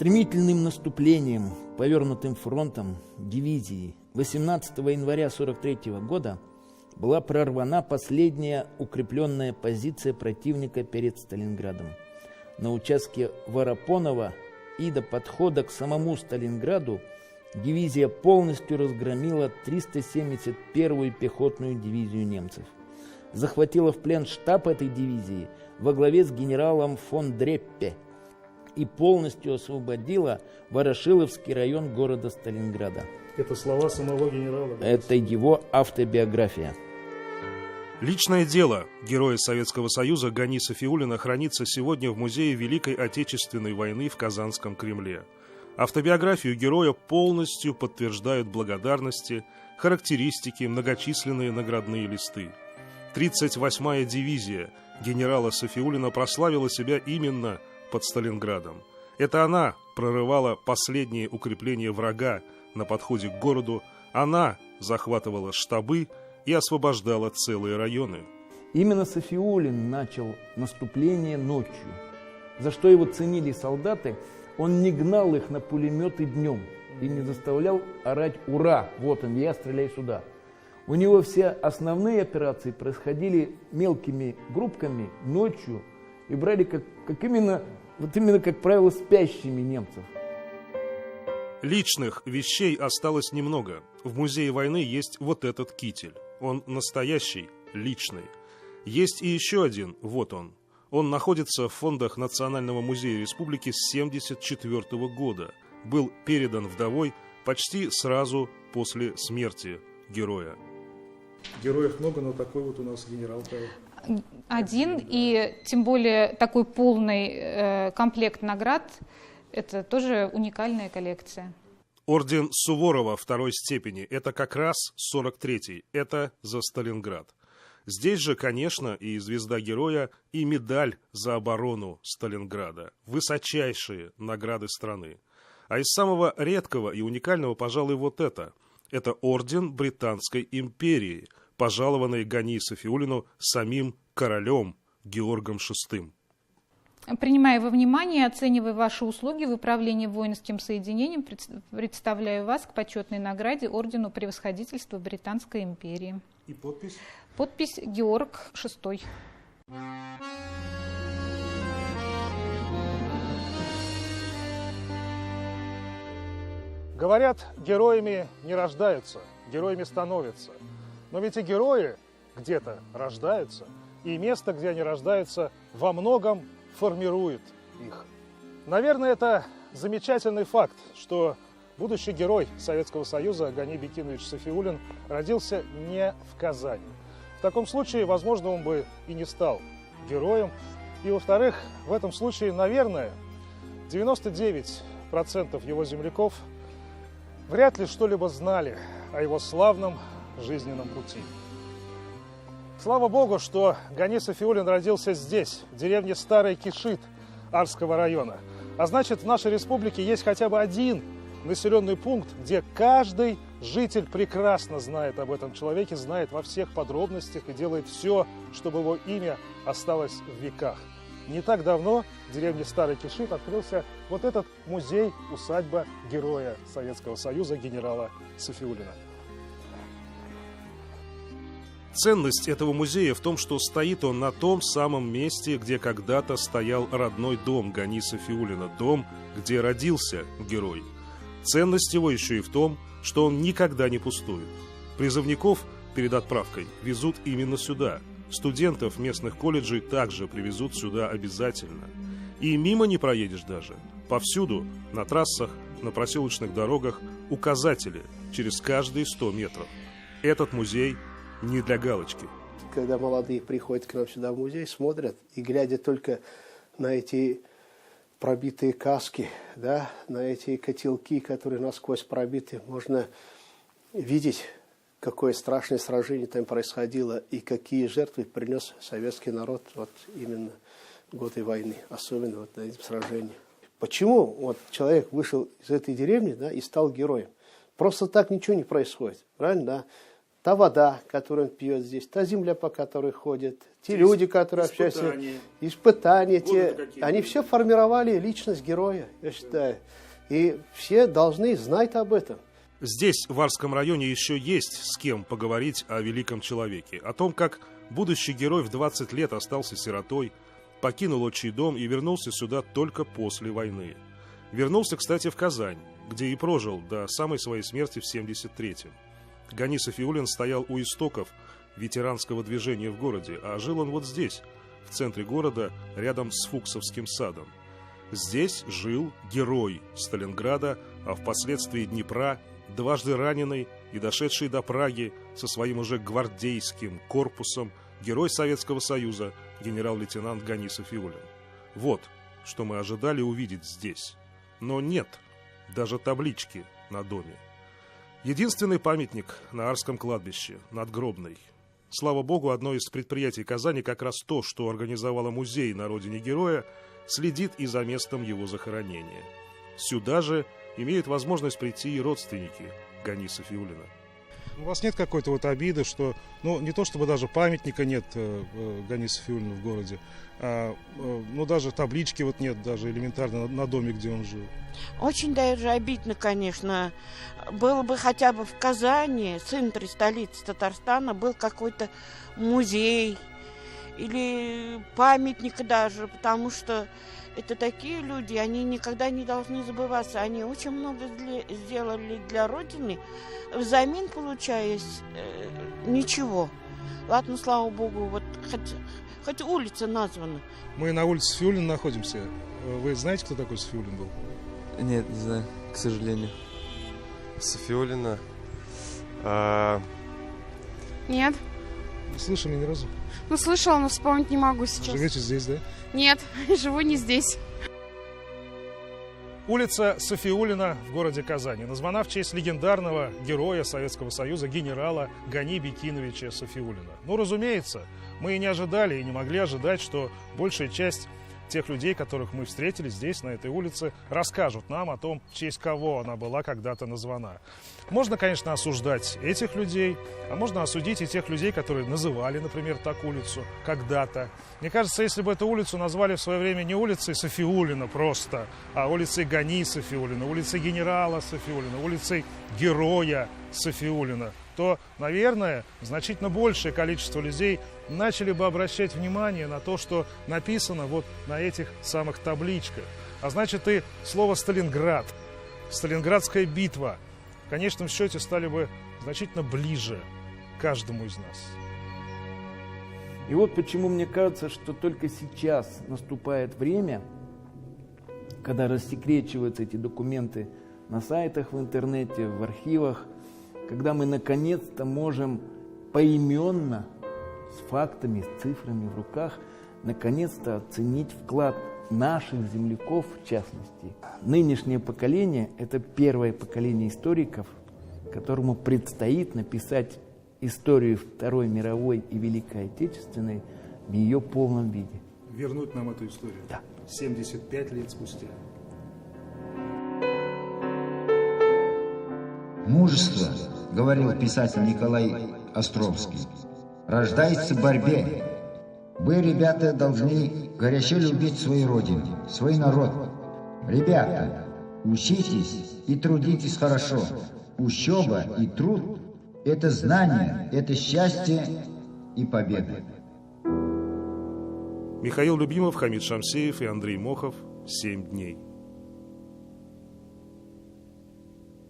Стремительным наступлением, повернутым фронтом дивизии 18 января 1943 года была прорвана последняя укрепленная позиция противника перед Сталинградом. На участке Воропонова и до подхода к самому Сталинграду дивизия полностью разгромила 371-ю пехотную дивизию немцев. Захватила в плен штаб этой дивизии во главе с генералом фон Дреппе и полностью освободила Ворошиловский район города Сталинграда. Это слова самого генерала? Это его автобиография. Личное дело героя Советского Союза Гани Сафиуллина хранится сегодня в Музее Великой Отечественной войны в Казанском Кремле. Автобиографию героя полностью подтверждают благодарности, характеристики, многочисленные наградные листы. 38-я дивизия генерала Сафиуллина прославила себя именно под Сталинградом. Это она прорывала последние укрепления врага на подходе к городу, она захватывала штабы и освобождала целые районы. Именно Сафиуллин начал наступление ночью, за что его ценили солдаты. Он не гнал их на пулеметы днем и не заставлял орать «Ура! Вот он, я, стреляй сюда!». У него все основные операции происходили мелкими группками ночью и брали как правило, спящими немцев. Личных вещей осталось немного. В Музее войны есть вот этот китель. Он настоящий, личный. Есть и еще один, вот он. Он находится в фондах Национального музея республики с 1974 года. Был передан вдовой почти сразу после смерти героя. Героев много, но такой вот у нас генерал. Один, и тем более такой полный комплект наград, это тоже уникальная коллекция. Орден Суворова второй степени, это как раз 43-й, это за Сталинград. Здесь же, конечно, и звезда героя, и медаль за оборону Сталинграда. Высочайшие награды страны. А из самого редкого и уникального, пожалуй, вот это. Это орден Британской империи, пожалованный Гани Сафиуллину самим королем Георгом VI. Принимая во внимание и оценивая ваши услуги в управлении воинским соединением, представляю вас к почетной награде ордену превосходительства Британской империи. И подпись? Подпись Георг VI. Говорят, героями не рождаются, героями становятся. Но ведь и герои где-то рождаются, и место, где они рождаются, во многом формирует их. Наверное, это замечательный факт, что будущий герой Советского Союза Гани Бекинович Сафиуллин родился не в Казани. В таком случае, возможно, он бы и не стал героем. И, во-вторых, в этом случае, наверное, 99% его земляков вряд ли что-либо знали о его славном жизненном пути. Слава Богу, что Гани Сафиуллин родился здесь, в деревне Старый Кишит Арского района. А значит, в нашей республике есть хотя бы один населенный пункт, где каждый житель прекрасно знает об этом человеке, знает во всех подробностях и делает все, чтобы его имя осталось в веках. Не так давно в деревне Старый Кишит открылся вот этот музей-усадьба героя Советского Союза генерала Сафиуллина. Ценность этого музея в том, что стоит он на том самом месте, где когда-то стоял родной дом Гани Сафиуллина, дом, где родился герой. Ценность его еще и в том, что он никогда не пустует. Призывников перед отправкой везут именно сюда. Студентов местных колледжей также привезут сюда обязательно. И мимо не проедешь даже. Повсюду, на трассах, на проселочных дорогах, указатели через каждые 100 метров. Этот музей не для галочки. Когда молодые приходят к нам сюда в музей, смотрят, и глядя только на эти пробитые каски, да, на эти котелки, которые насквозь пробиты, можно видеть, какое страшное сражение там происходило и какие жертвы принес советский народ вот именно в годы войны, особенно вот на этом сражении. Почему вот человек вышел из этой деревни, да, и стал героем? Просто так ничего не происходит, правильно, да? та вода, которую он пьет здесь, та земля, по которой ходит, те люди, которые общаются, испытания, они все формировали личность героя, я считаю. И все должны знать об этом. Здесь, в Арском районе, еще есть с кем поговорить о великом человеке, о том, как будущий герой в 20 лет остался сиротой, покинул отчий дом и вернулся сюда только после войны. Вернулся, кстати, в Казань, где и прожил до самой своей смерти в 1973-м. Гани Сафиуллин стоял у истоков ветеранского движения в городе, а жил он вот здесь, в центре города, рядом с Фуксовским садом. Здесь жил герой Сталинграда, а впоследствии Днепра, дважды раненый и дошедший до Праги со своим уже гвардейским корпусом герой Советского Союза генерал-лейтенант Гани Сафиуллин. Вот, что мы ожидали увидеть здесь. Но нет даже таблички на доме. Единственный памятник на Арском кладбище, надгробный. Слава богу, одно из предприятий Казани, как раз то, что организовало музей на родине героя, следит и за местом его захоронения. Сюда же имеют возможность прийти и родственники Гани Сафиуллина. У вас нет какой-то вот обиды, что, не то чтобы даже памятника нет Гани Сафиуллину в городе, даже таблички вот нет, даже элементарно на доме, где он жил? Очень даже обидно, конечно. Было бы хотя бы в Казани, центре столицы Татарстана, был какой-то музей или памятник даже, потому что это такие люди, они никогда не должны забываться. Они очень много сделали для Родины, взамен получаясь ничего. Ладно, слава богу, вот хоть улица названа. Мы на улице Сафиуллина находимся. Вы знаете, кто такой Сафиуллин был? Нет, не знаю, к сожалению. Сафиуллина? Нет. Не слышали ни разу? Слышала, но вспомнить не могу сейчас. Живете здесь, да? Нет, живу не здесь. Улица Сафиуллина в городе Казани названа в честь легендарного героя Советского Союза генерала Гани Бекиновича Сафиуллина. Разумеется, мы и не ожидали, и не могли ожидать, что большая часть тех людей, которых мы встретили здесь, на этой улице, расскажут нам о том, в честь кого она была когда-то названа. Можно, конечно, осуждать этих людей, а можно осудить и тех людей, которые называли, например, так улицу когда-то. Мне кажется, если бы эту улицу назвали в свое время не улицей Сафиуллина просто, а улицей Гани Сафиуллина, улицей генерала Сафиуллина, улицей героя Сафиуллина, то, наверное, значительно большее количество людей начали бы обращать внимание на то, что написано вот на этих самых табличках. А значит, и слово «Сталинград», «Сталинградская битва» в конечном счете стали бы значительно ближе каждому из нас. И вот почему мне кажется, что только сейчас наступает время, когда рассекречиваются эти документы на сайтах в интернете, в архивах, когда мы наконец-то можем поименно, с фактами, с цифрами в руках, наконец-то оценить вклад наших земляков, в частности. Нынешнее поколение – это первое поколение историков, которому предстоит написать историю Второй мировой и Великой Отечественной в ее полном виде. Вернуть нам эту историю? Да. 75 лет спустя. Мужество, говорил писатель Николай Островский, рождается в борьбе. Вы, ребята, должны горячо любить свою родину, свой народ. Ребята, учитесь и трудитесь хорошо. Учеба и труд – это знание, это счастье и победа. Михаил Любимов, Хамид Шамсеев и Андрей Мохов. 7 дней.